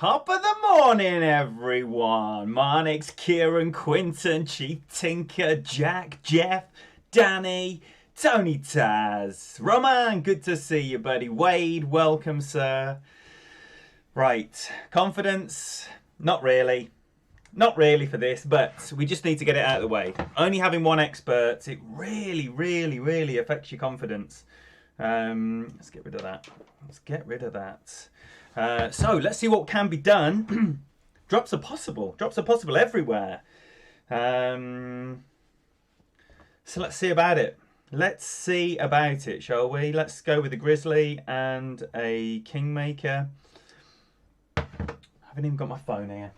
Top of the morning, everyone. Marnix, Kieran, Quinton, Chief Tinker, Jack, Jeff, Danny, Tony Taz, Roman, good to see you, buddy. Wade, welcome, sir. Right, confidence, not really. Not really for this, but we just need to get it out of the way. Only having one expert, it really affects your confidence. Let's get rid of that. So let's see what can be done. Drops are possible everywhere. So let's see about it. Shall we? Let's go with a Grizzly and a Kingmaker. I haven't even got my phone here.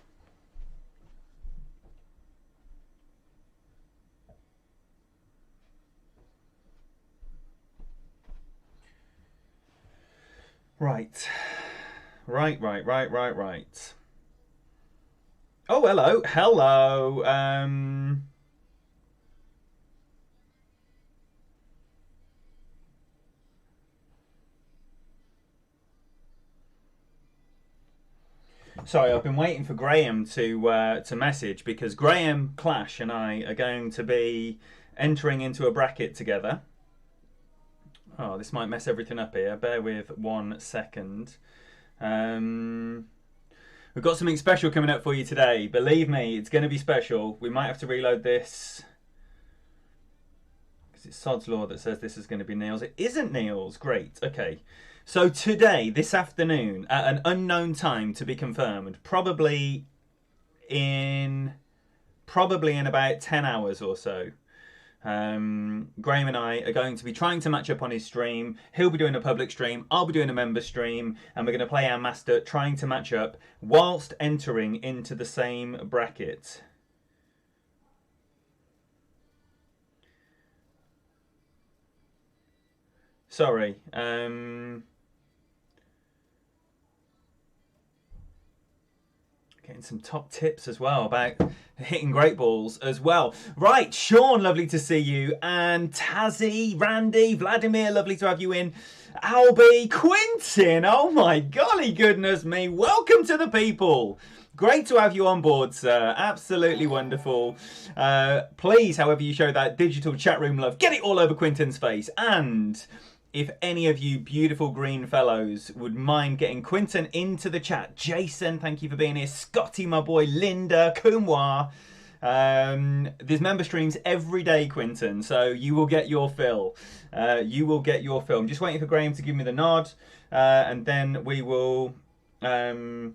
Right. Oh, hello. Sorry, I've been waiting for Graham to message because Graham, Clash, and I are going to be entering into a bracket together. Oh, this might mess everything up here. Bear with 1 second. We've got something special coming up for you today. Believe me, it's going to be special. We might have to reload this because it's Sod's Law that says this is going to be Niels. It isn't Niels. Great. Okay. So today, this afternoon, at an unknown time to be confirmed, probably in about 10 hours or so, Graham and I are going to be trying to match up on his stream. He'll be doing a public stream, I'll be doing a member stream, and we're going to play our master trying to match up whilst entering into the same bracket. Sorry. Getting some top tips as well about hitting great balls as well. Right, Sean, lovely to see you. And Tazzy, Randy, Vladimir, lovely to have you in. Albie, Quintin, oh my golly goodness me. Welcome to the people. Great to have you on board, sir. Absolutely wonderful. Please, however you show that digital chat room love, get it all over Quintin's face. And if any of you beautiful green fellows would mind getting Quinton into the chat. Jason, thank you for being here. Scotty, my boy. Linda, Kumwa. There's member streams every day, Quinton, so you will get your fill. I'm just waiting for Graham to give me the nod, and then we will... well,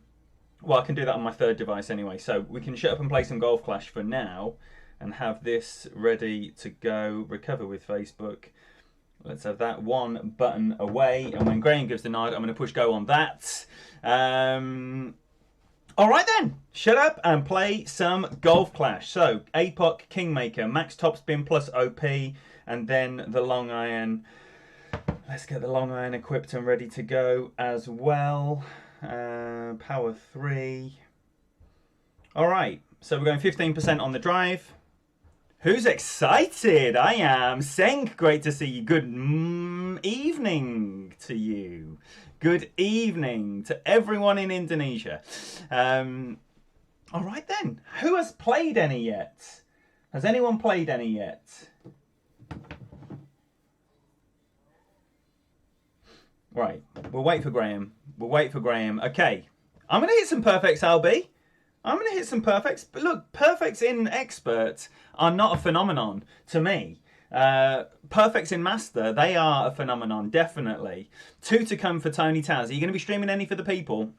I can do that on my third device anyway, so we can shut up and play some Golf Clash for now and have this ready to go. Recover with Facebook. Let's have that one button away, and when Graham gives the nod, I'm going to push go on that. All right then, shut up and play some Golf Clash. So, APOC, Kingmaker, max topspin plus OP, and then the long iron. Let's get the long iron equipped and ready to go as well. Power 3. All right, so we're going 15% on the drive. Who's excited? I am. Senk, great to see you. Good evening to you. Good evening to everyone in Indonesia. All right then. Who has played any yet? Has anyone played any yet? Right. We'll wait for Graham. Okay. I'm going to hit some perfects, Albie. I'm going to hit some perfects. But look, perfects in expert are not a phenomenon to me. Perfects in master, they are a phenomenon, definitely. 2 to come for Tony Taz. Are you going to be streaming any for the people?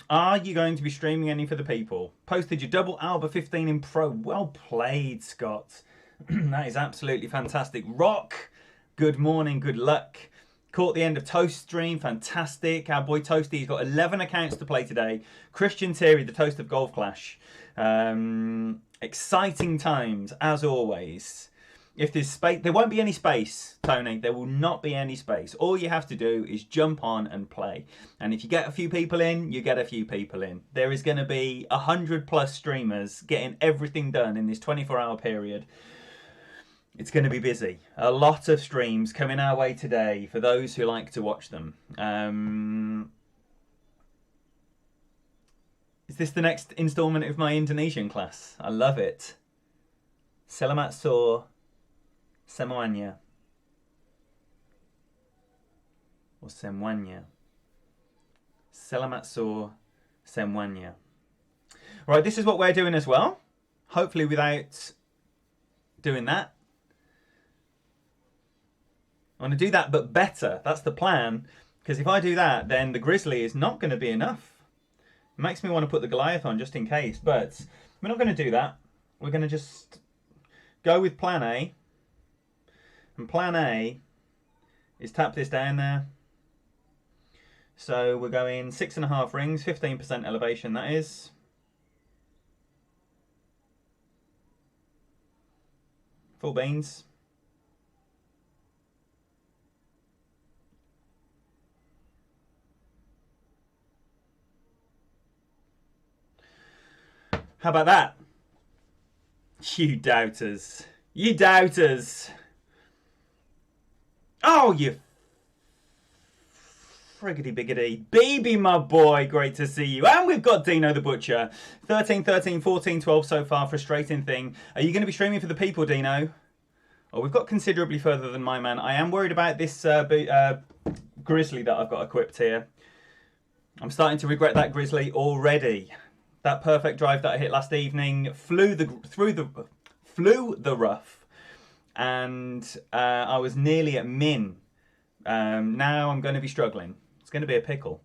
Are you going to be streaming any for the people? Posted your double Alba 15 in Pro. Well played, Scott. That is absolutely fantastic. Rock, good morning, good luck. Caught the end of Toast stream, fantastic. Our boy Toasty, he's got 11 accounts to play today. Christian Thierry, the Toast of Golf Clash. Exciting times, as always. If there's space, there won't be any space, Tony. There will not be any space. All you have to do is jump on and play. And if you get a few people in, you get a few people in. There is going to be 100+ streamers getting everything done in this 24-hour period. It's going to be busy. A lot of streams coming our way today for those who like to watch them. Is this the next installment of my Indonesian class? I love it. Selamat sore semuanya. Or semuanya. Selamat sore semuanya. Right, this is what we're doing as well. Hopefully without doing that. I want to do that, but better. That's the plan. Because if I do that, then the grizzly is not going to be enough. It makes me want to put the Goliath on just in case. But we're not going to do that. We're going to just go with plan A. And plan A is tap this down there. So we're going 6.5 rings, 15% elevation that is. Full beans. How about that? You doubters. You doubters. Oh, you friggity biggity. BB, my boy, great to see you. And we've got Dino the Butcher. 13, 13, 14, 12 so far. Frustrating thing. Are you going to be streaming for the people, Dino? Oh, we've got considerably further than my man. I am worried about this grizzly that I've got equipped here. I'm starting to regret that grizzly already. That perfect drive that I hit last evening flew the rough, and I was nearly at min. Now I'm going to be struggling. It's going to be a pickle.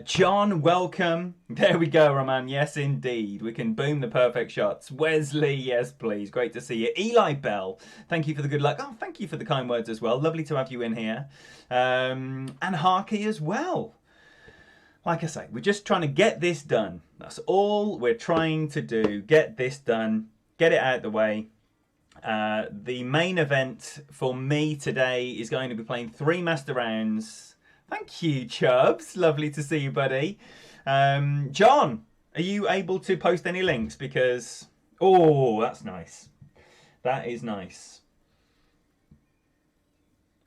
John, welcome. There we go, Roman. Yes, indeed. We can boom the perfect shots. Wesley, yes, please. Great to see you. Eli Bell, thank you for the good luck. Oh, thank you for the kind words as well. Lovely to have you in here. And Harky as well. Like I say, we're just trying to get this done. That's all we're trying to do. Get this done. Get it out of the way. The main event for me today is going to be playing 3 master rounds. Thank you, Chubbs. Lovely to see you, buddy. John, are you able to post any links? Because, oh, that's nice. That is nice.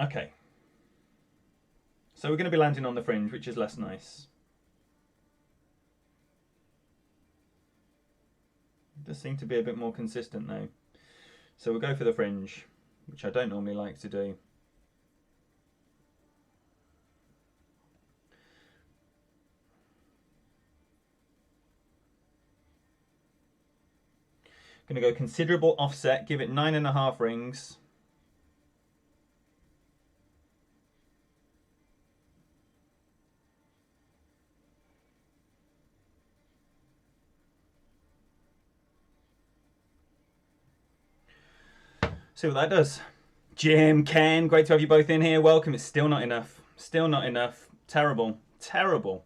Okay. So we're going to be landing on the fringe, which is less nice. It does seem to be a bit more consistent though. So we'll go for the fringe, which I don't normally like to do. Going to go considerable offset, give it 9.5 rings. See what that does. Jim, Ken, great to have you both in here. Welcome. It's still not enough. Still not enough. Terrible. Terrible.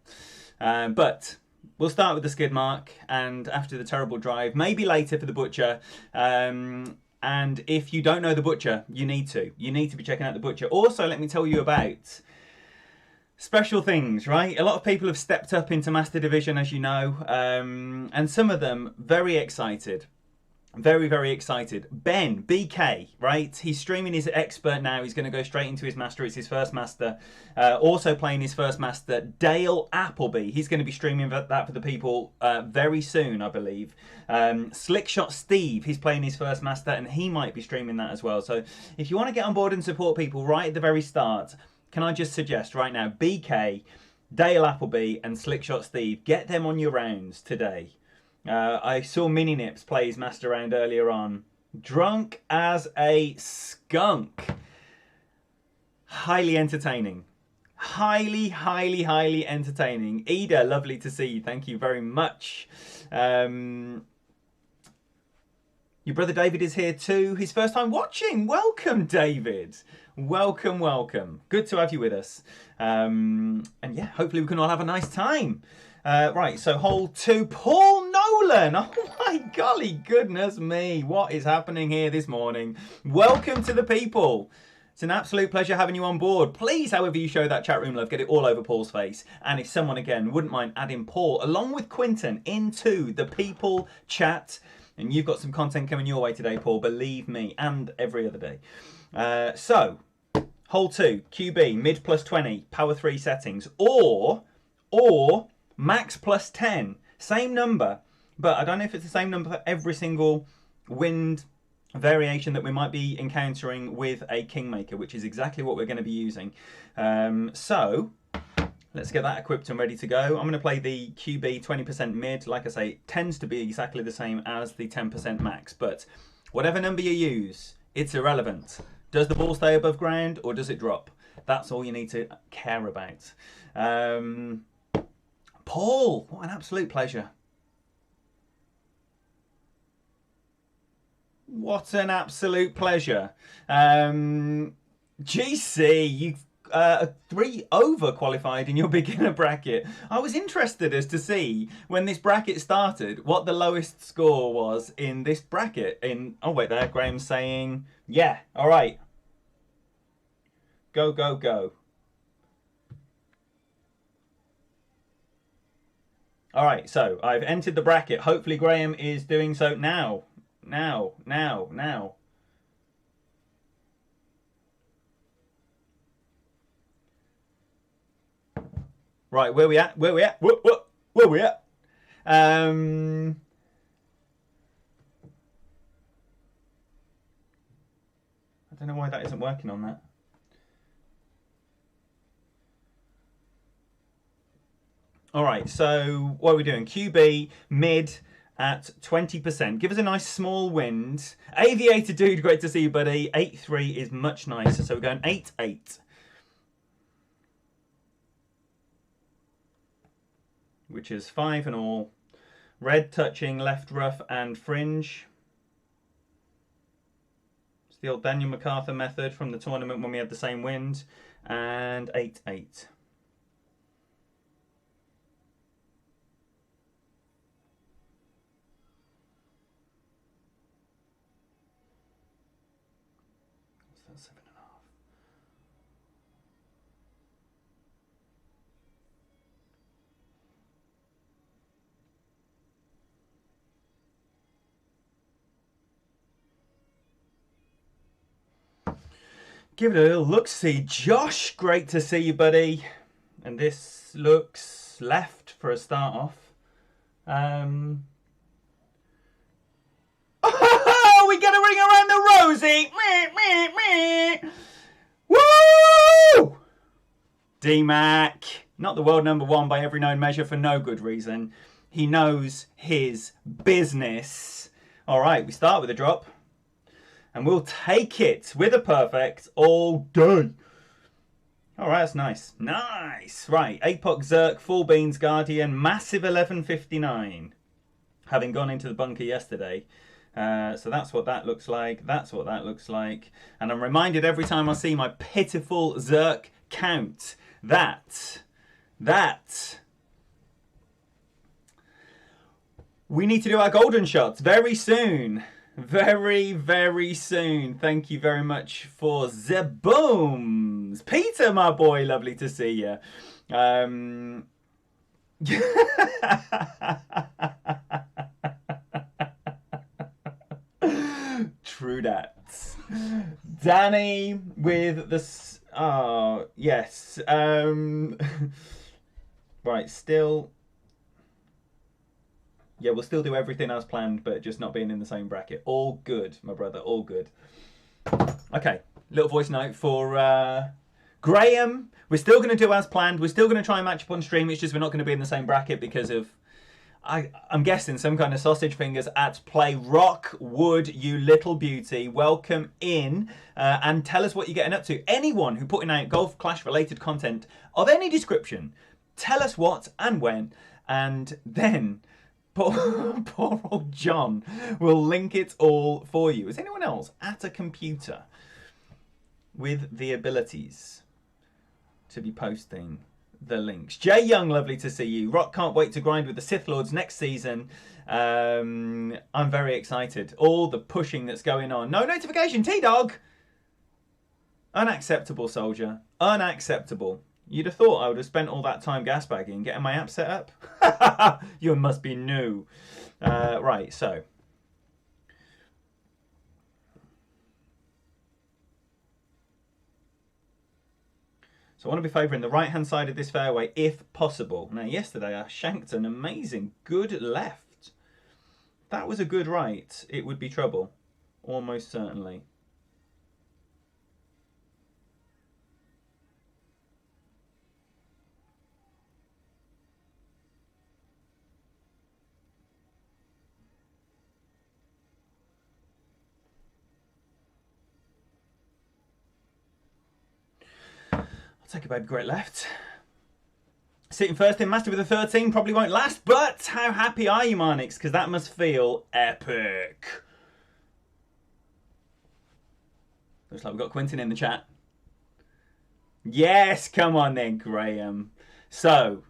But we'll start with the skid mark, and after the terrible drive, maybe later for the Butcher. And if you don't know the Butcher, you need to. You need to be checking out the Butcher. Also, let me tell you about special things, right? A lot of people have stepped up into Master Division, as you know, and some of them very excited. Very, very excited. Ben, BK, right? He's streaming his expert now. He's going to go straight into his master. It's his first master. Also playing his first master, Dale Appleby. He's going to be streaming that for the people very soon, I believe. Slickshot Steve, he's playing his first master, and he might be streaming that as well. So if you want to get on board and support people right at the very start, can I just suggest right now, BK, Dale Appleby, and Slickshot Steve, get them on your rounds today. I saw Mini Nips play his master round earlier on. Drunk as a skunk. Highly entertaining. Highly, highly, highly entertaining. Ida, lovely to see you. Thank you very much. Your brother David is here too. His first time watching. Welcome, David. Welcome, welcome. Good to have you with us. And yeah, hopefully we can all have a nice time. Right, so hole 2, Paul Nolan. Oh my golly goodness me. What is happening here this morning? Welcome to the people. It's an absolute pleasure having you on board. Please, however you show that chat room love, get it all over Paul's face. And if someone, again, wouldn't mind adding Paul, along with Quinton, into the people chat. And you've got some content coming your way today, Paul, believe me, and every other day. So, hole 2, QB, mid plus 20, power 3 settings, or max plus 10, Same number, but I don't know if it's the same number for every single wind variation that we might be encountering with a Kingmaker, which is exactly what we're going to be using. So let's get that equipped and ready to go. I'm going to play the QB 20% mid. Like I say, it tends to be exactly the same as the 10% max, but whatever number you use, it's irrelevant. Does the ball stay above ground or does it drop? That's all you need to care about. Paul, what an absolute pleasure. What an absolute pleasure. GC, you've 3 over qualified in your beginner bracket. I was interested as to see when this bracket started what the lowest score was in this bracket. Oh wait, there Graham's saying yeah. All right, go go go. All right, so I've entered the bracket. Hopefully Graham is doing so now. Now. Right, where we at? Where we at? Where we at? I don't know why that isn't working on that. All right, so what are we doing? QB mid at 20%. Give us a nice small wind. Aviator dude, great to see you, buddy. 8-3 is much nicer, so we're going 8-8. Which is 5 and all. Red touching, left rough and fringe. It's the old Daniel MacArthur method from the tournament when we had the same wind. And 8-8. What's that, 7.5? Give it a little look-see. Josh, great to see you, buddy. And this looks left for a start off. Oh, we get a ring around the rosy. Woo! D-Mac. Not the world #1 by every known measure for no good reason. He knows his business. All right, we start with a drop. And we'll take it with a perfect all day. All right, that's nice. Nice. Right, APOC Zerk, Full Beans Guardian, massive 1159. Having gone into the bunker yesterday. So that's what that looks like. That's what that looks like. And I'm reminded every time I see my pitiful Zerk count that we need to do our golden shots very soon. Very, very soon. Thank you very much for the booms. Peter, my boy, lovely to see you. True that. Danny with the... Oh, yes. Right, still... Yeah, we'll still do everything as planned, but just not being in the same bracket. All good, my brother, all good. Okay, little voice note for Graham. We're still going to do as planned. We're still going to try and match up on stream. It's just we're not going to be in the same bracket because of, I'm guessing, some kind of sausage fingers at play. Rockwood, you little beauty. Welcome in and tell us what you're getting up to. Anyone who putting out Golf Clash related content of any description, tell us what and when, and then... Poor old John will link it all for you. Is anyone else at a computer with the abilities to be posting the links? Jay Young, lovely to see you. Rock can't wait to grind with the Sith Lords next season. I'm very excited. All the pushing that's going on. No notification, T-Dog. Unacceptable, soldier. Unacceptable. You'd have thought I would have spent all that time gasbagging getting my app set up. You must be new. Right, so. So I want to be favouring the right-hand side of this fairway if possible. Now, yesterday I shanked an amazing good left. If that was a good right, it would be trouble. Almost certainly. Take a baby great left. Sitting first in Master with a 13 probably won't last, but how happy are you, Marnix? Because that must feel epic. Looks like we've got Quentin in the chat. Yes, come on then, Graham. So,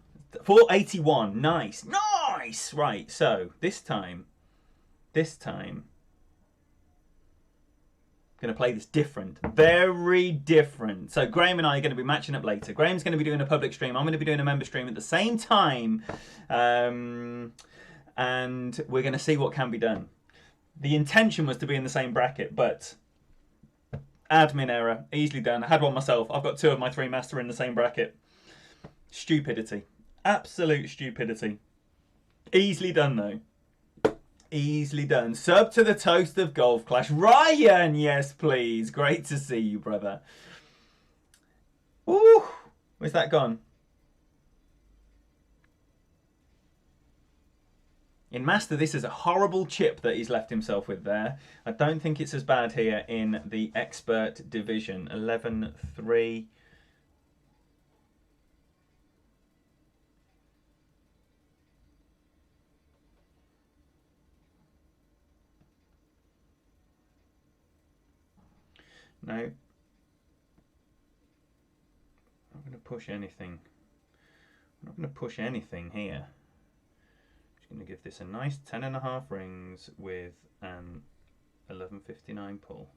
481, nice, nice. Right, so this time, going to play this different, very different. So Graham and I are going to be matching up later. Graham's going to be doing a public stream. I'm going to be doing a member stream at the same time. And we're going to see what can be done. The intention was to be in the same bracket, but admin error, easily done. I had one myself. I've got 2 of my 3 master in the same bracket. Stupidity. Absolute stupidity. Easily done though. Easily done. Sub to the toast of Golf Clash. Ryan, yes, please. Great to see you, brother. Ooh, where's that gone? In Master, this is a horrible chip that he's left himself with there. I don't think it's as bad here in the Expert Division. 11-3. No. I'm not going to push anything. I'm not going to push anything here. I'm just going to give this a nice 10.5 rings with an 11.59 pull.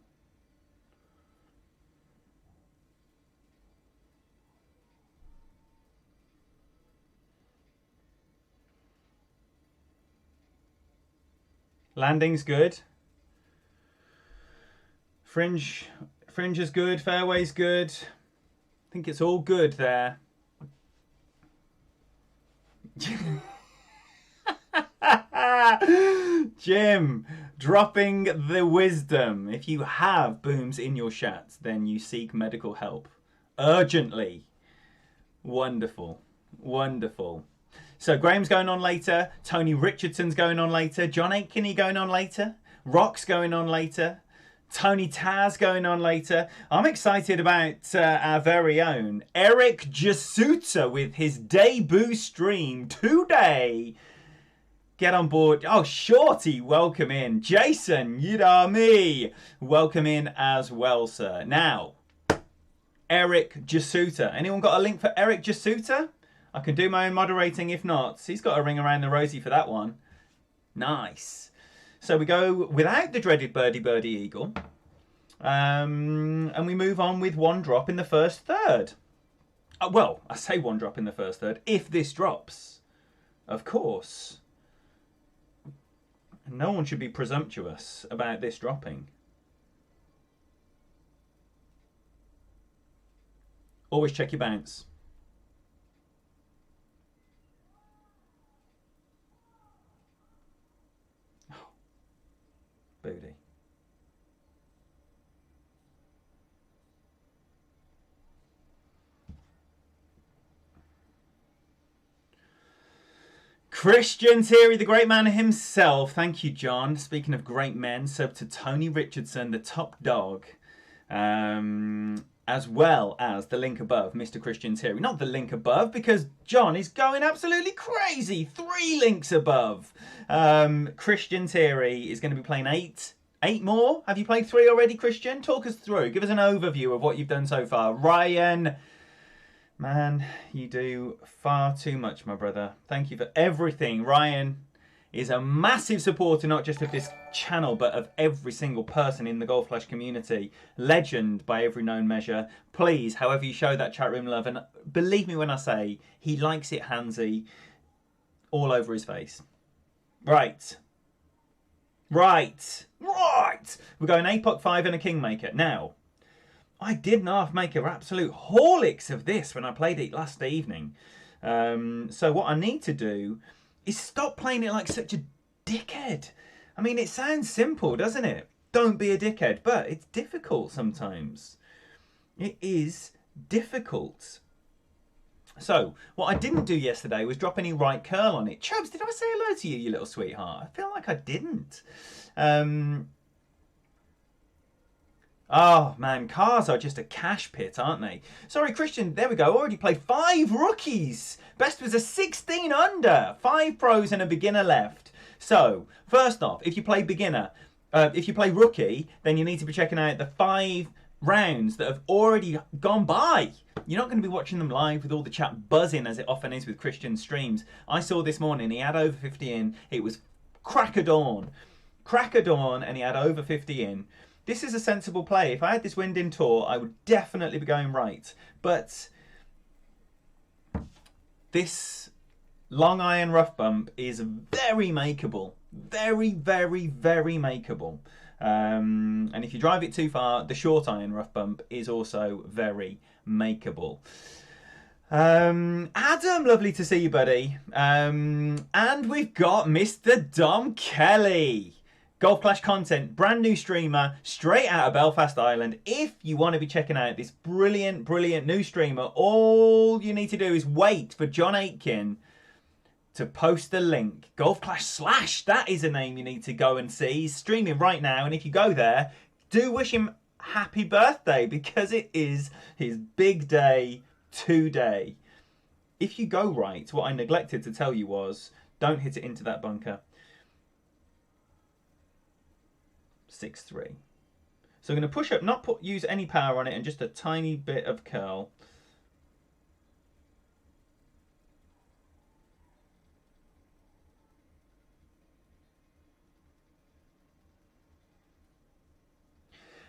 Landing's good. Fringe is good, fairway's good. I think it's all good there. Jim, dropping the wisdom. If you have booms in your shat, then you seek medical help. Urgently. Wonderful. Wonderful. So Graham's going on later. Tony Richardson's going on later. John Aitkenny going on later. Rock's going on later. Tony Taz going on later. I'm excited about our very own Eric Jasuta with his debut stream today. Get on board. Oh, Shorty, welcome in. Jason, you know me. Welcome in as well, sir. Now, Eric Jasuta. Anyone got a link for Eric Jasuta? I can do my own moderating if not. He's got a ring around the rosy for that one. Nice. So we go without the dreaded birdie eagle. And we move on with 1 drop in the first third. Well, I say 1 drop in the first third. If this drops, of course. No one should be presumptuous about this dropping. Always check your bounce. Booty. Christian Thierry, the great man himself. Thank you, John. Speaking of great men, sub to Tony Richardson, the top dog. As well as the link above, Mr. Christian Thierry. Not the link above, because John is going absolutely crazy. 3 links above. Christian Thierry is going to be playing 8 more. Have you played 3 already, Christian? Talk us through. Give us an overview of what you've done so far. Ryan, man, you do far too much, my brother. Thank you for everything. Ryan is a massive supporter, not just of this channel, but of every single person in the Golf Flash community. Legend by every known measure. Please, however you show that chat room love, and believe me when I say he likes it handsy all over his face. Right. We're going APOC 5 and a Kingmaker. Now, I did not make an absolute horlicks of this when I played it last evening. So what I need to do is stop playing it like such a dickhead. I mean, it sounds simple, doesn't it? Don't be a dickhead, but it's difficult sometimes. It is difficult. So, what I didn't do yesterday was drop any right curl on it. Chubbs, did I say hello to you, you little sweetheart? I feel like I didn't. Oh man, cars are just a cash pit, aren't they? Sorry, Christian, there we go. Already played 5 rookies. Best was a 16 under. 5 pros and a beginner left. So, first off, if you play beginner, if you play rookie, then you need to be checking out the 5 rounds that have already gone by. You're not going to be watching them live with all the chat buzzing as it often is with Christian streams. I saw this morning he had over 50 in. It was crack of dawn. Crack of dawn, and he had over 50 in. This is a sensible play. If I had this wind in tour, I would definitely be going right. But this long iron rough bump is very makeable. Very, very, very makeable. And if you drive it too far, the short iron rough bump is also very makeable. Adam, lovely to see you, buddy. And we've got Mr. Dom Kelly. Golf Clash content, brand new streamer, straight out of Belfast, Ireland. If you want to be checking out this brilliant, brilliant new streamer, all you need to do is wait for John Aitken to post the link. Golf Clash / that is a name you need to go and see. He's streaming right now, and if you go there, do wish him happy birthday, because it is his big day today. If you go right, what I neglected to tell you was, don't hit it into that bunker. 6-3. So I'm going to push up, not use any power on it, and just a tiny bit of curl.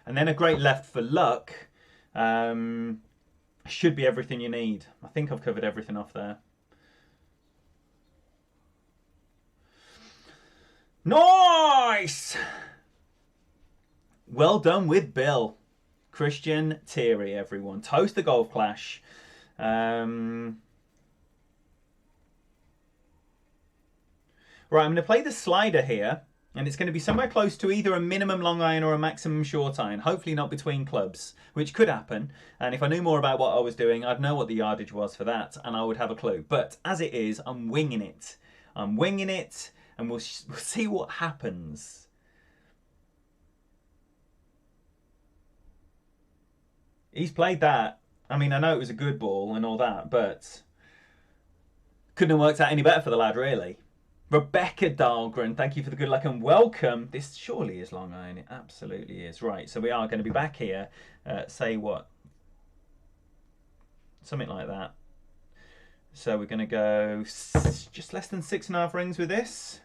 And then a great left for luck. Should be everything you need. I think I've covered everything off there. Nice! Well done with Bill. Christian Thierry, everyone. Toast the Golf Clash. Right, I'm going to play the slider here. And it's going to be somewhere close to either a minimum long iron or a maximum short iron. Hopefully not between clubs, which could happen. And if I knew more about what I was doing, I'd know what the yardage was for that, and I would have a clue. But as it is, I'm winging it. I'm winging it, and we'll see what happens. He's played that. I mean, I know it was a good ball and all that, but couldn't have worked out any better for the lad, really. Rebecca Dahlgren, thank you for the good luck and welcome. This surely is long iron. It absolutely is. Right, so we are going to be back here. Say what? Something like that. So we're going to go just less than 6.5 rings with this.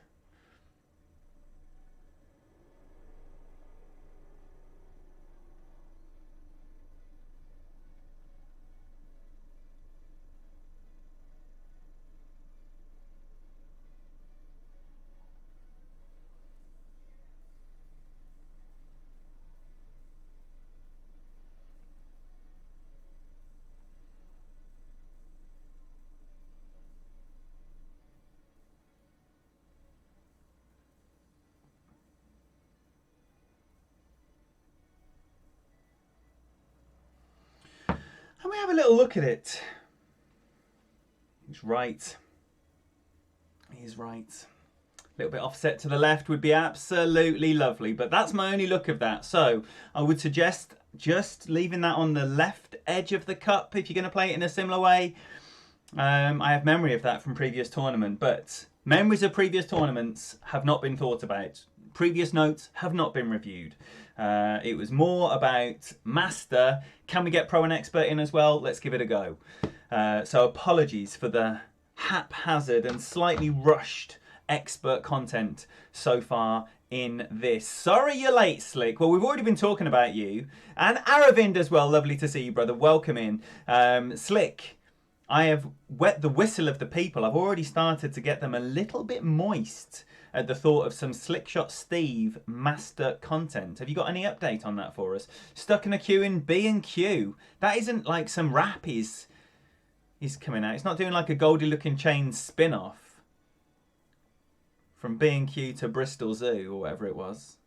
And we have a little look at it. He's right. He is right. A little bit offset to the left would be absolutely lovely, but that's my only look of that. So I would suggest just leaving that on the left edge of the cup if you're going to play it in a similar way. I have memory of that from previous tournament, but memories of previous tournaments have not been thought about. Previous notes have not been reviewed. It was more about master. Can we get pro and expert in as well? Let's give it a go. So apologies for the haphazard and slightly rushed expert content so far in this. Sorry you're late, Slick. Well, we've already been talking about you. And Aravind as well. Lovely to see you, brother. Welcome in. Slick, I have wet the whistle of the people. I've already started to get them a little bit moist at the thought of some Slickshot Steve master content. Have you got any update on that for us? Stuck in a queue in B&Q. That isn't like some rap he's coming out. It's not doing like a Goldie Looking Chains spin-off from B&Q to Bristol Zoo or whatever it was.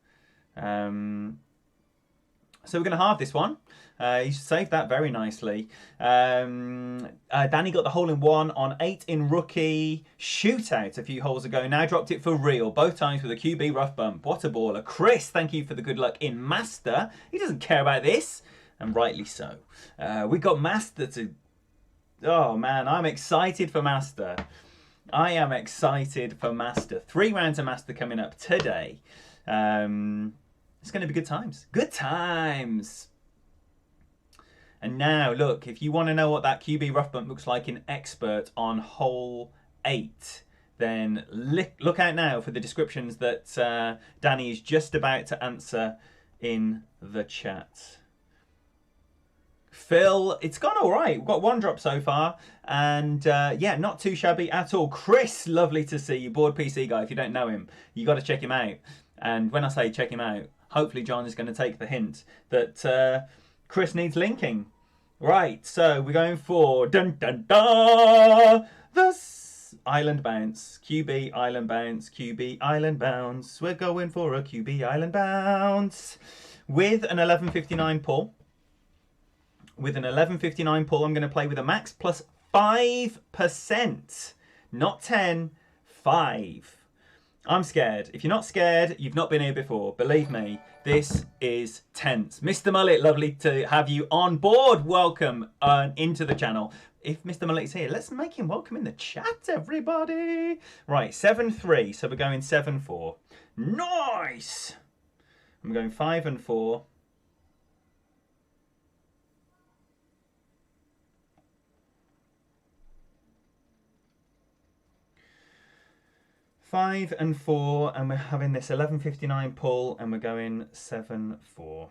So we're going to halve this one. He saved that very nicely. Danny got the hole-in-one on 8 in rookie shootout a few holes ago. Now dropped it for real. Both times with a QB rough bump. What a baller. Chris, thank you for the good luck in Master. He doesn't care about this. And rightly so. We got Master to... Oh, man, I'm excited for Master. I am excited for Master. 3 rounds of Master coming up today. It's going to be good times. Good times. And now, look, if you want to know what that QB rough bump looks like in Expert on hole 8, then look out now for the descriptions that Danny is just about to answer in the chat. Phil, it's gone all right. We've got 1 drop so far. And yeah, not too shabby at all. Chris, lovely to see you. Board PC guy, if you don't know him, you got to check him out. And when I say check him out, hopefully John is going to take the hint that Chris needs linking. Right, so we're going for dun dun dun the Island Bounce. QB Island Bounce, QB Island Bounce. We're going for a QB Island Bounce with an 1159 pull. With an 1159 pull, I'm going to play with a max plus 5%. Not 10, 5. I'm scared. If you're not scared, you've not been here before. Believe me, this is tense. Mr. Mullet, lovely to have you on board. Welcome into the channel. If Mr. Mullet's here, let's make him welcome in the chat, everybody. Right, 7-3, so we're going 7-4. Nice! I'm going 5 and 4. Five and 4, and we're having this 1159 pull, and we're going 7-4.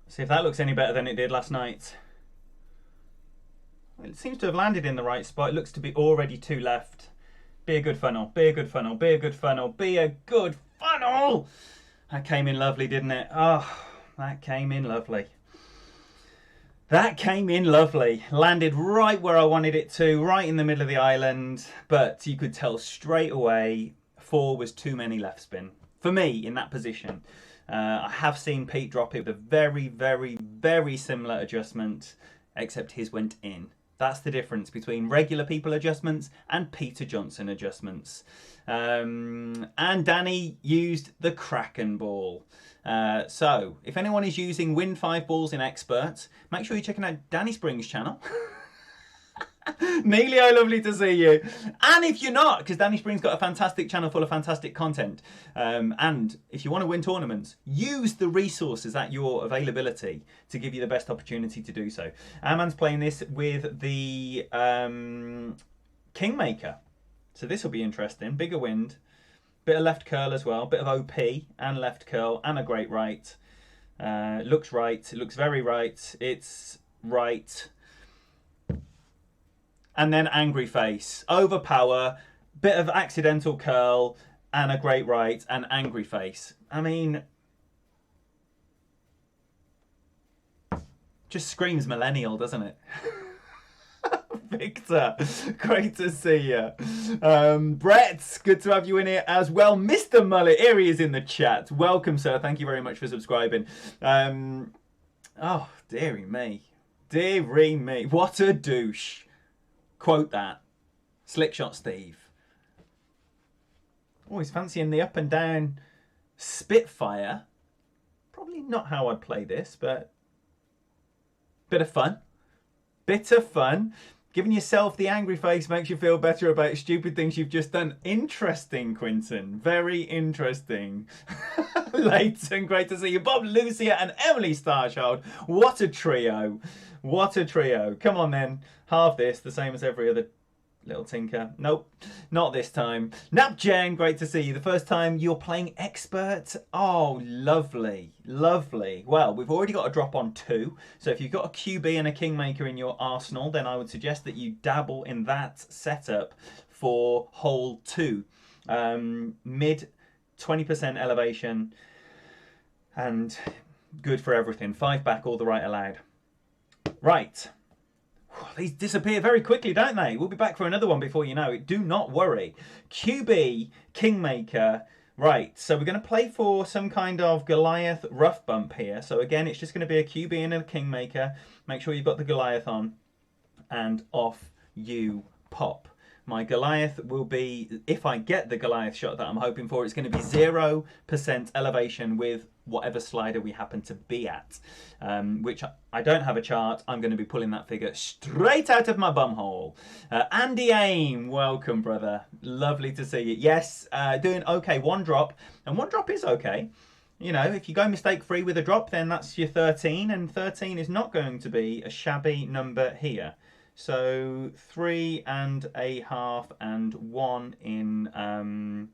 See if that looks any better than it did last night. It seems to have landed in the right spot. It looks to be already 2 left. Be a good funnel. Be a good funnel. Be a good funnel. Be a good funnel. That came in lovely, didn't it? Oh, that came in lovely. That came in lovely. Landed right where I wanted it to, right in the middle of the island. But you could tell straight away 4 was too many left spin. For me, in that position. I have seen Pete drop it with a very, very, very similar adjustment, except his went in. That's the difference between regular people adjustments and Peter Johnson adjustments. And Danny used the Kraken ball. So, if anyone is using Win 5 balls in Expert, make sure you're checking out Danny Spring's channel. Neelio, lovely to see you. And if you're not, because Danny Spring's got a fantastic channel full of fantastic content. And if you want to win tournaments, use the resources at your availability to give you the best opportunity to do so. Aman's playing this with the Kingmaker. So this will be interesting. Bigger wind. Bit of left curl as well. Bit of OP and left curl and a great right. Looks right. It looks very right. It's right. And then angry face, overpower, bit of accidental curl, and a great right, and angry face. I mean, just screams millennial, doesn't it? Victor, great to see you. Brett, good to have you in here as well. Mr. Mullet, here he is in the chat. Welcome, sir. Thank you very much for subscribing. Oh, dearie me. Dearie me. What a douche. Quote that. Slickshot Steve. Oh, he's fancying the up and down Spitfire. Probably not how I'd play this, but bit of fun. Bit of fun. Giving yourself the angry face makes you feel better about stupid things you've just done. Interesting, Quinton. Very interesting. Leighton, great to see you. Bob, Lucia, and Emily Starchild. What a trio. What a trio. Come on then. Halve this, the same as every other little tinker. Nope, not this time. Nap Jen, great to see you. The first time you're playing expert. Oh, lovely, lovely. Well, we've already got a drop on 2. So if you've got a QB and a Kingmaker in your arsenal, then I would suggest that you dabble in that setup for hole 2. Mid 20% elevation and good for everything. 5 back, all the right allowed. Right. These disappear very quickly, don't they? We'll be back for another one before you know it. Do not worry. QB, Kingmaker. Right, so we're going to play for some kind of Goliath rough bump here. So again, it's just going to be a QB and a Kingmaker. Make sure you've got the Goliath on. And off you pop. My Goliath will be, if I get the Goliath shot that I'm hoping for, it's going to be 0% elevation with whatever slider we happen to be at. Which I don't have a chart. I'm going to be pulling that figure straight out of my bumhole. Andy Aim, welcome, brother. Lovely to see you. Yes, doing okay. 1 drop. And 1 drop is okay. You know, if you go mistake-free with a drop, then that's your 13. And 13 is not going to be a shabby number here. So 3.5 and 1 in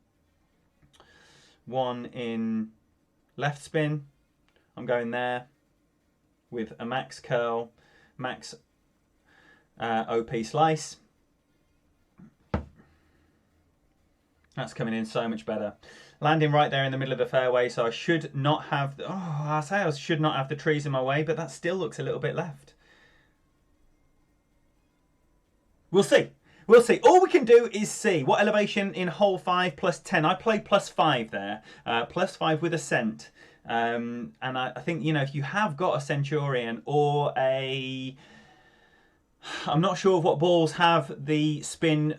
left spin. I'm going there with a max curl, max OP slice. That's coming in so much better. Landing right there in the middle of the fairway, so I should not have, I should not have the trees in my way, but that still looks a little bit left. We'll see. We'll see. All we can do is see what elevation in hole 5 plus 10. I played plus 5 there. Plus 5 with Ascent. And I think, you know, if you have got a Centurion or a... I'm not sure of what balls have the spin...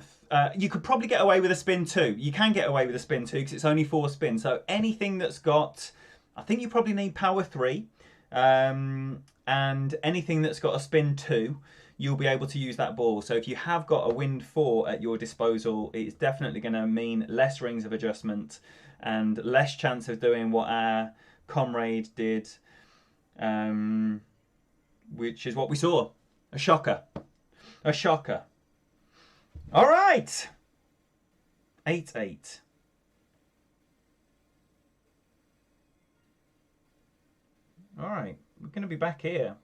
you could probably get away with a spin 2. You can get away with a spin 2 because it's only 4 spins. So anything that's got... I think you probably need power 3. And anything that's got a spin 2... you'll be able to use that ball. So if you have got a wind 4 at your disposal, it's definitely going to mean less rings of adjustment and less chance of doing what our comrade did, which is what we saw. A shocker. A shocker. All right. 8-8. All right. We're going to be back here.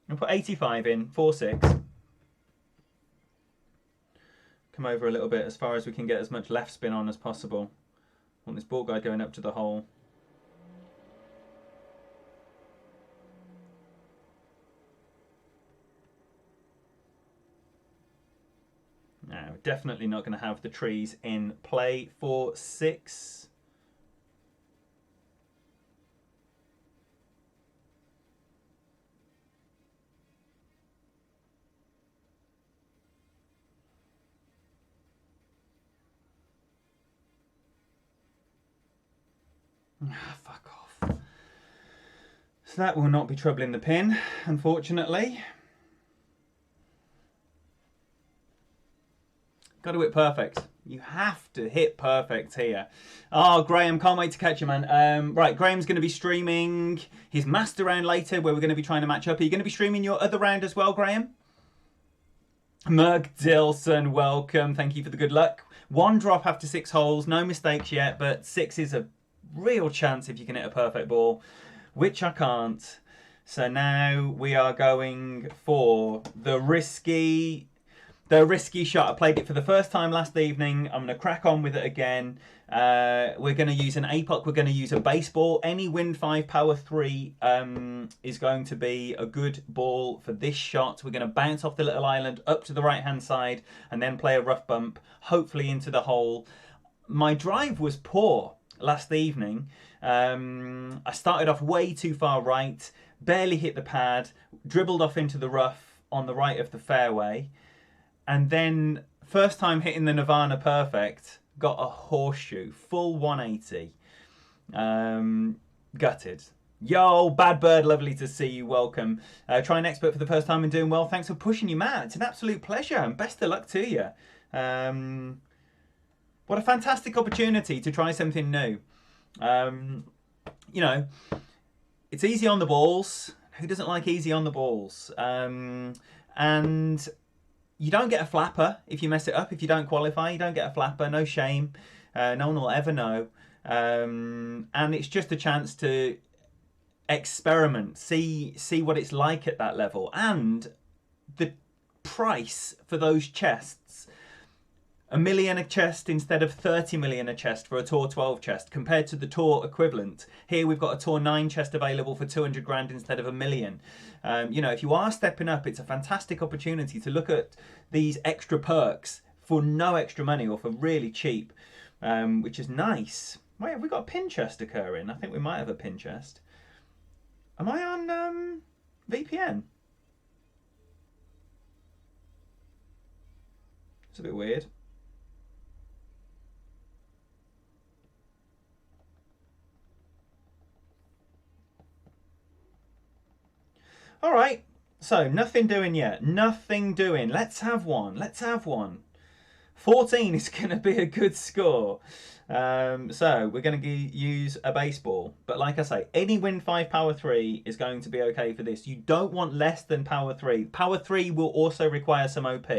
And put 85 in, 4-6. Come over a little bit as far as we can get as much left spin on as possible. I want this ball guide going up to the hole. Now, we're definitely not going to have the trees in play for 6. Fuck off. So that will not be troubling the pin, unfortunately. Got to hit perfect. You have to hit perfect here. Oh, Graham, can't wait to catch you, man. Right, Graham's going to be streaming his master round later where we're going to be trying to match up. Are you going to be streaming your other round as well, Graham? Merg Dilson, welcome. Thank you for the good luck. 1 drop after 6 holes. No mistakes yet, but 6 is a real chance if you can hit a perfect ball, which I can't. So now we are going for the risky shot. I played it for the first time last evening. I'm going to crack on with it again. We're going to use an APOC. We're going to use a baseball. Any Wind 5 Power 3 is going to be a good ball for this shot. We're going to bounce off the little island up to the right-hand side and then play a rough bump, hopefully into the hole. My drive was poor last evening. I started off way too far right, barely hit the pad, dribbled off into the rough on the right of the fairway, and then first time hitting the Nirvana perfect, got a horseshoe, full 180. Gutted. Yo, Bad Bird, lovely to see you. Welcome. Trying expert for the first time and doing well. Thanks for pushing you, Matt. It's an absolute pleasure and best of luck to you. What a fantastic opportunity to try something new. You know, it's easy on the balls. Who doesn't like easy on the balls? And you don't get a flapper if you mess it up. If you don't qualify, you don't get a flapper. No shame. No one will ever know. And it's just a chance to experiment, see what it's like at that level. And the price for those chests, 1 million a chest instead of 30 million a chest for a Tour 12 chest, compared to the Tour equivalent. Here we've got a Tour 9 chest available for 200 grand instead of 1 million. You know, if you are stepping up, it's a fantastic opportunity to look at these extra perks for no extra money or for really cheap, which is nice. Wait, have we got a pin chest occurring? I think we might have a pin chest. Am I on VPN? It's a bit weird. All right, so nothing doing yet. Nothing doing. Let's have one. Let's have one. 14 is going to be a good score. So we're going to use a baseball. But like I say, any Win 5 Power 3 is going to be okay for this. You don't want less than Power 3. Power 3 will also require some OP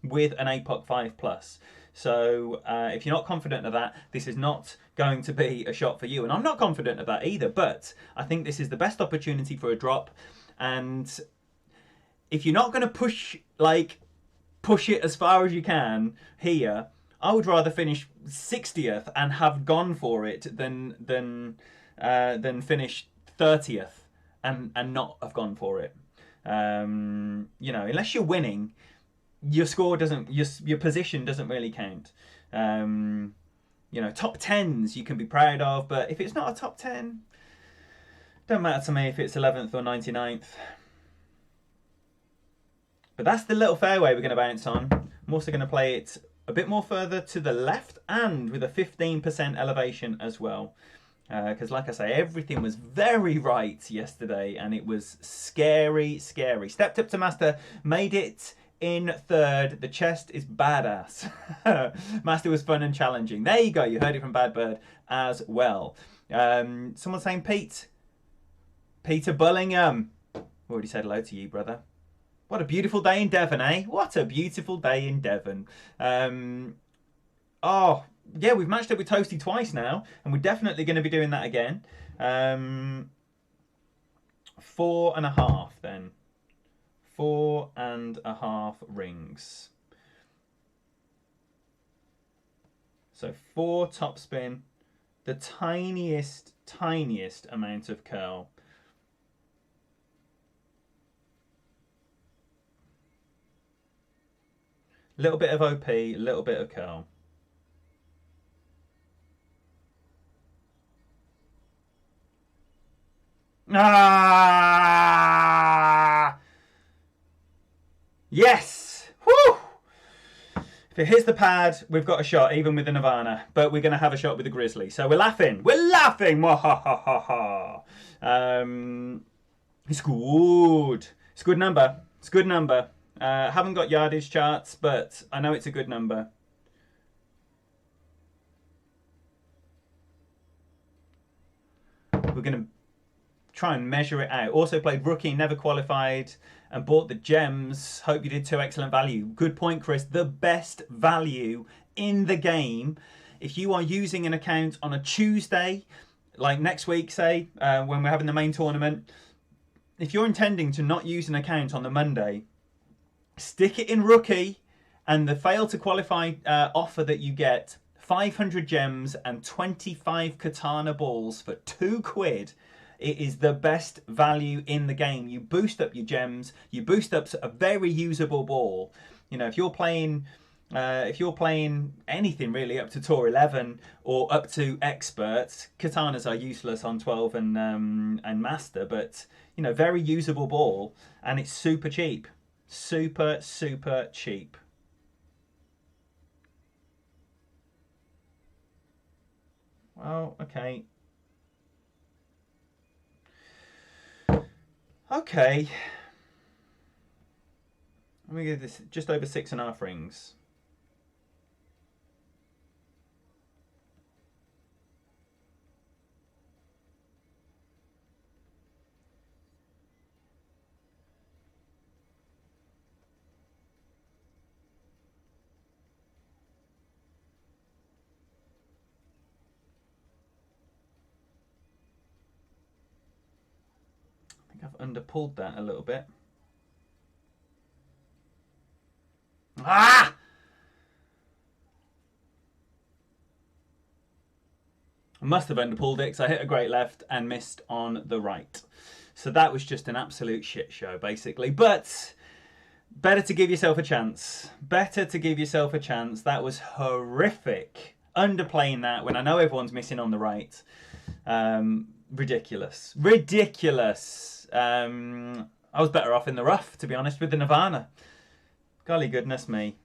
with an APOC 5+. So if you're not confident of that, this is not going to be a shot for you. And I'm not confident of that either. But I think this is the best opportunity for a drop. And if you're not going to push it as far as you can here, I would rather finish 60th and have gone for it than finish 30th and not have gone for it. You know, unless you're winning, your score doesn't, your position doesn't really count. You know, top 10s you can be proud of, but if it's not a top 10, don't matter to me if it's 11th or 99th. But that's the little fairway we're going to bounce on. I'm also going to play it a bit more further to the left and with a 15% elevation as well. Because like I say, everything was very right yesterday and it was scary, scary. Stepped up to Master, made it in third. The chest is badass. Master was fun and challenging. There you go. You heard it from Bad Bird as well. Someone saying Peter Bullingham. Already said hello to you, brother. What a beautiful day in Devon, eh? What a beautiful day in Devon. Oh, yeah, we've matched up with Toasty twice now, and we're definitely going to be doing that again. 4.5 then. 4.5 rings. So 4 topspin, the tiniest amount of curl. Little bit of OP, a little bit of curl. Ah! Yes! Woo! If it hits the pad, we've got a shot, even with the Nirvana. But we're going to have a shot with the Grizzly. So we're laughing. We're laughing! It's good. It's a good number. It's a good number. Haven't got yardage charts, but I know it's a good number. We're going to try and measure it out. Also played rookie, never qualified, and bought the gems. Hope you did too. Excellent value. Good point, Chris. The best value in the game. If you are using an account on a Tuesday, like next week, say, when we're having the main tournament, if you're intending to not use an account on the Monday, stick it in rookie, and the fail to qualify offer that you get, 500 gems and 25 katana balls for £2. It is the best value in the game. You boost up your gems, you boost up a very usable ball. You know, if you're playing anything really up to Tour 11 or up to Expert, katanas are useless on 12 and Master, but you know, very usable ball, and it's super cheap. Super, super cheap. Well, okay. Okay. Let me give this just over 6.5 rings. I think I've underpulled that a little bit. Ah! I must have underpulled it because I hit a great left and missed on the right. So that was just an absolute shit show, basically. But better to give yourself a chance. Better to give yourself a chance. That was horrific. Underplaying that when I know everyone's missing on the right. Ridiculous. Ridiculous. I was better off in the rough, to be honest, with the Nirvana. Golly goodness me.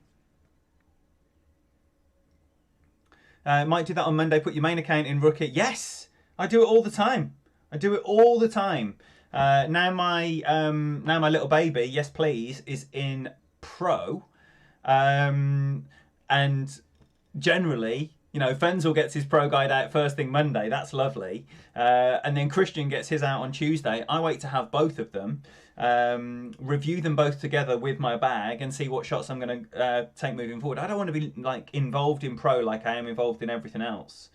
Might do that on Monday. Put your main account in Rookie. Yes, I do it all the time. I do it all the time. Now my little baby, yes please, is in Pro, and generally, you know, Fenzel gets his Pro guide out first thing Monday. That's lovely, and then Christian gets his out on Tuesday. I wait to have both of them. Review them both together with my bag and see what shots I'm going to take moving forward. I don't want to be like involved in Pro like I am involved in everything else.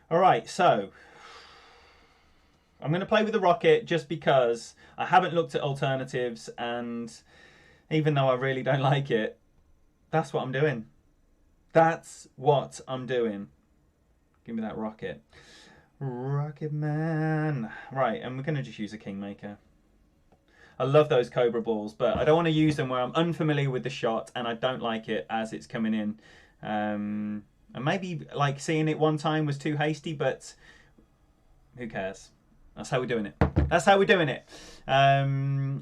All right, so I'm going to play with the rocket just because I haven't looked at alternatives, and even though I really don't like it, that's what I'm doing. That's what I'm doing. Give me that rocket. Rocket man. Right, and we're going to just use a Kingmaker. I love those Cobra balls, but I don't want to use them where I'm unfamiliar with the shot and I don't like it as it's coming in. And maybe like seeing it one time was too hasty, but who cares? That's how we're doing it. That's how we're doing it.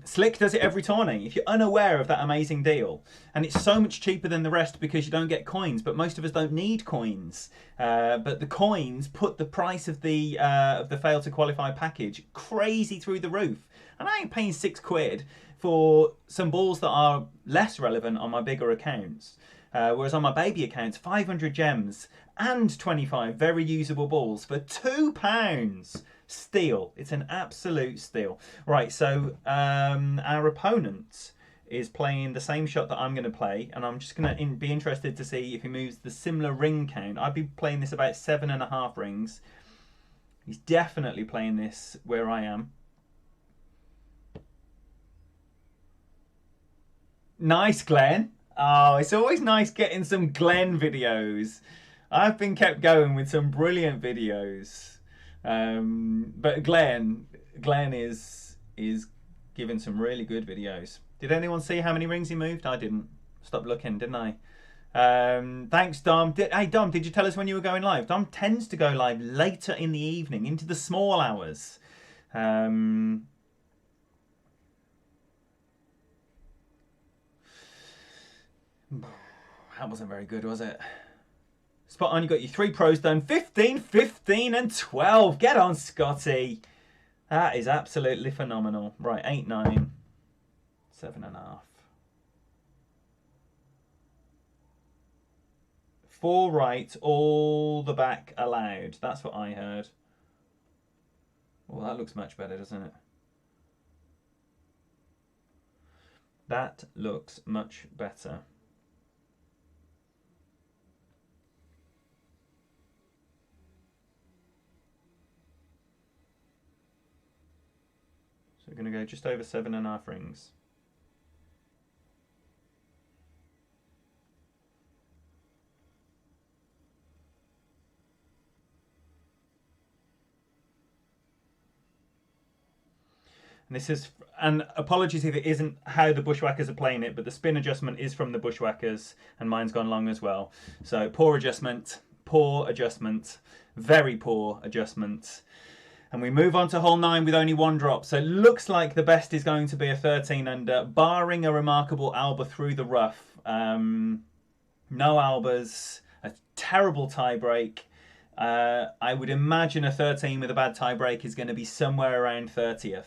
Slick does it every tourney. If you're unaware of that amazing deal, and it's so much cheaper than the rest because you don't get coins, but most of us don't need coins. But the coins put the price of the fail to qualify package crazy through the roof. And I ain't paying £6 for some balls that are less relevant on my bigger accounts. Whereas on my baby accounts, 500 gems and 25 very usable balls for £2. Steal. It's an absolute steal. Right, so our opponent is playing the same shot that I'm going to play, and I'm just going to be interested to see if he moves the similar ring count. I'd be playing this about 7.5 rings. He's definitely playing this where I am. Nice, Glenn. Oh, it's always nice getting some Glenn videos. I've been kept going with some brilliant videos. But Glenn is giving some really good videos. Did anyone see how many rings he moved? I didn't. Stop looking, didn't I? Thanks, Dom. Hey, Dom, did you tell us when you were going live? Dom tends to go live later in the evening, into the small hours. That wasn't very good, was it? Spot on, you got your 3 pros done. 15, 15 and 12. Get on, Scotty. That is absolutely phenomenal. Right, 8, 9, 7.5. 4 right, all the back allowed. That's what I heard. Well, that looks much better, doesn't it? That looks much better. So we're going to go just over 7.5 rings. And this is, and apologies if it isn't how the Bushwhackers are playing it, but the spin adjustment is from the Bushwhackers, and mine's gone long as well. So poor adjustment, very poor adjustment. And we move on to hole 9 with only 1 drop. So it looks like the best is going to be a 13 under, barring a remarkable Alba through the rough. No albers, a terrible tie break. I would imagine a 13 with a bad tie break is going to be somewhere around 30th.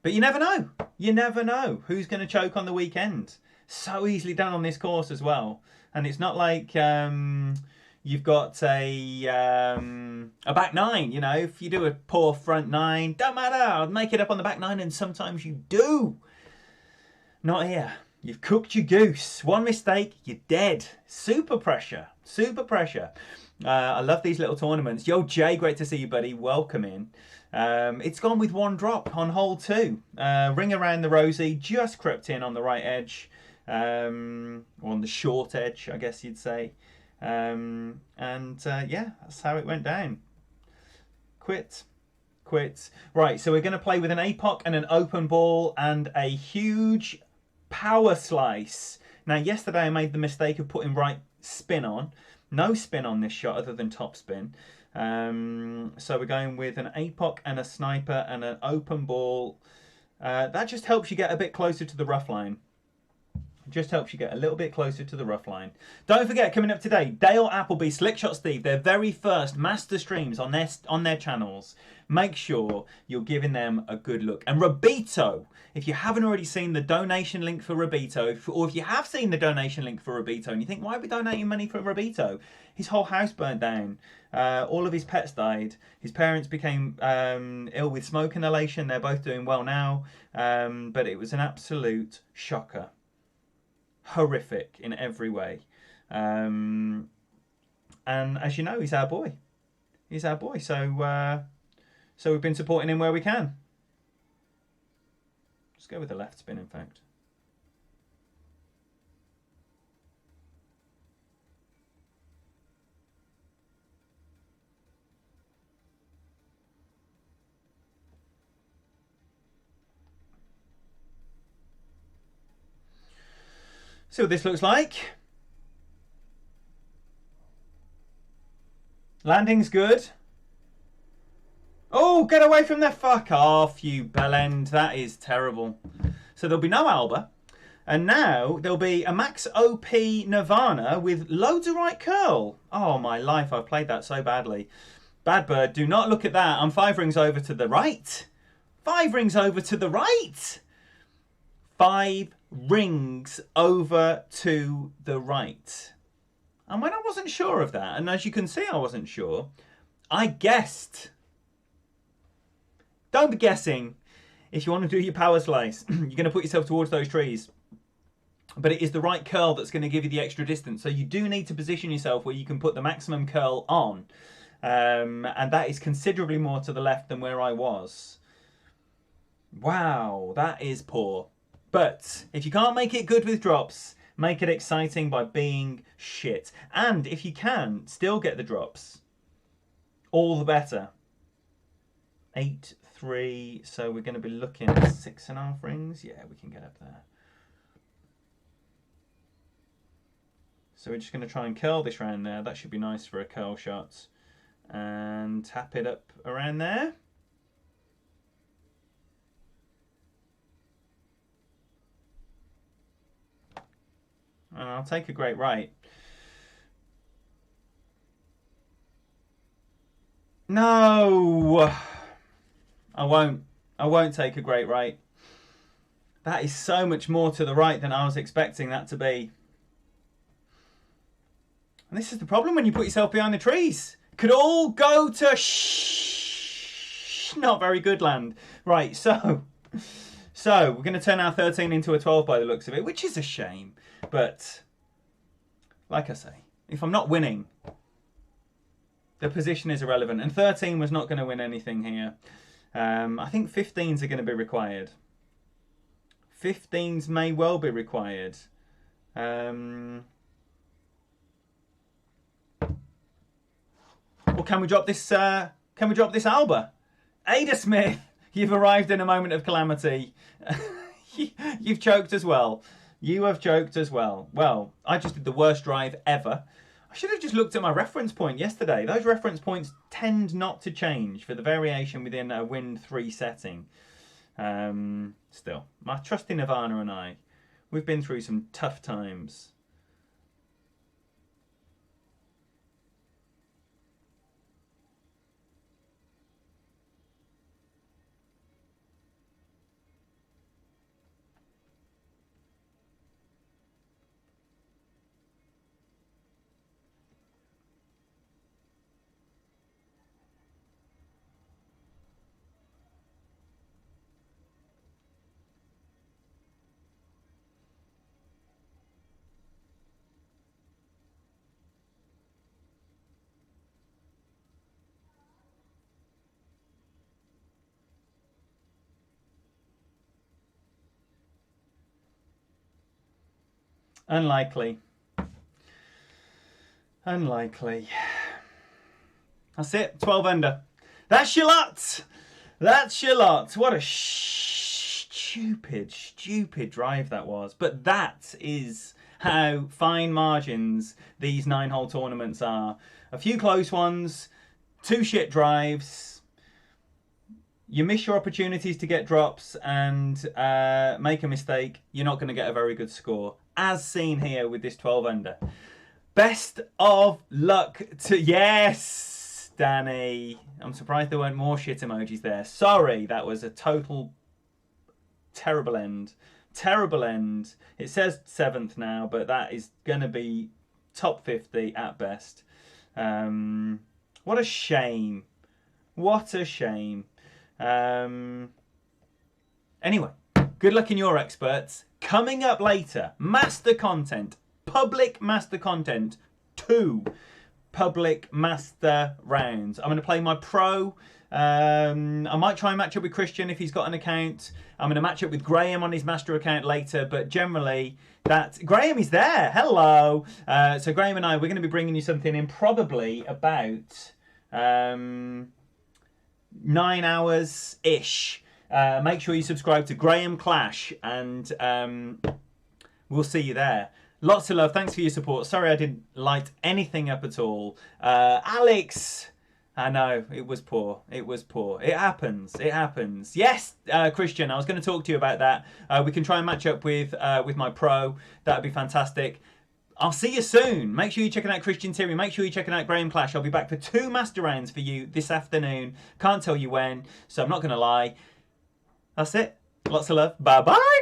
But you never know. You never know who's going to choke on the weekend. So easily done on this course as well. And it's not like you've got a back nine. You know, if you do a poor front nine, don't matter. I'll make it up on the back nine, and sometimes you do. Not here. You've cooked your goose. One mistake, you're dead. Super pressure. Super pressure. I love these little tournaments. Yo, Jay, great to see you, buddy. Welcome in. It's gone with one drop on hole 2. Ring around the rosy, just crept in on the right edge. Or on the short edge, I guess you'd say. Yeah, that's how it went down. Quit. Right, so we're going to play with an APOC and an open ball and a huge power slice. Now, yesterday I made the mistake of putting right spin on. No spin on this shot other than top spin. So we're going with an APOC and a sniper and an open ball. That just helps you get a bit closer to the rough line. Just helps you get a little bit closer to the rough line. Don't forget, coming up today, Dale Appleby, Slickshot Steve, their very first master streams on their channels. Make sure you're giving them a good look. And Robito, if you haven't already seen the donation link for Robito, or if you have seen the donation link for Robito and you think, why are we donating money for Robito? His whole house burnt down. All of his pets died. His parents became ill with smoke inhalation. They're both doing well now. But it was an absolute shocker. Horrific in every way. And as you know, he's our boy. He's our boy. So we've been supporting him where we can. Let's go with the left spin, in fact. See what this looks like. Landing's good. Oh, get away from there. Fuck off, you bellend. That is terrible. So there'll be no Alba. And now there'll be a Max OP Nirvana with loads of right curl. Oh, my life. I've played that so badly. Bad bird, do not look at that. I'm 5 rings over to the right. 5 rings over to the right. 5 rings over to the right. And when I wasn't sure of that, and as you can see I wasn't sure, I guessed. Don't be guessing. If you want to do your power slice, you're going to put yourself towards those trees. But it is the right curl that's going to give you the extra distance. So you do need to position yourself where you can put the maximum curl on. And that is considerably more to the left than where I was. Wow, that is poor. But if you can't make it good with drops, make it exciting by being shit. And if you can still get the drops, all the better. 8, 3, so we're going to be looking at 6.5 rings. Yeah, we can get up there. So we're just going to try and curl this round there. That should be nice for a curl shot. And tap it up around there. And I'll take a great right. No, I won't. I won't take a great right. That is so much more to the right than I was expecting that to be. And this is the problem when you put yourself behind the trees. Could all go to not very good land. Right, so we're going to turn our 13 into a 12 by the looks of it, which is a shame. But, like I say, if I'm not winning, the position is irrelevant. And 13 was not going to win anything here. I think 15s are going to be required. 15s may well be required. Well, can we drop this? Can we drop this Alba? Ada Smith, you've arrived in a moment of calamity. You've choked as well. You have choked as well. Well, I just did the worst drive ever. I should have just looked at my reference point yesterday. Those reference points tend not to change for the variation within a Wind 3 setting. Still, my trusty Nirvana and I We've been through some tough times. Unlikely. Unlikely. That's it. 12 under. That's your lot. That's your lot. What a stupid drive that was. But that is how fine margins these 9-hole tournaments are. A few close ones, 2 shit drives. You miss your opportunities to get drops and make a mistake, you're not going to get a very good score. As seen here with this 12 under. Best of luck to... Yes, Danny. I'm surprised there weren't more shit emojis there. Sorry, that was a total terrible end. Terrible end. It says 7th now, but that is going to be top 50 at best. What a shame. What a shame. Anyway, good luck in your experts. Coming up later, master content, public master content, 2 public master rounds. I'm going to play my pro. I might try and match up with Christian if he's got an account. I'm going to match up with Graham on his master account later, but generally Graham is there. Hello. So Graham and I, we're going to be bringing you something in probably about 9 hours ish. Make sure you subscribe to Graham Clash, and we'll see you there. Lots of love. Thanks for your support. Sorry I didn't light anything up at all. Alex, I know, it was poor. It was poor. It happens. It happens. Yes, Christian, I was going to talk to you about that. We can try and match up with my pro. That would be fantastic. I'll see you soon. Make sure you're checking out Christian Theory. Make sure you're checking out Graham Clash. I'll be back for 2 master rounds for you this afternoon. Can't tell you when, so I'm not going to lie. That's it. Lots of love. Bye-bye.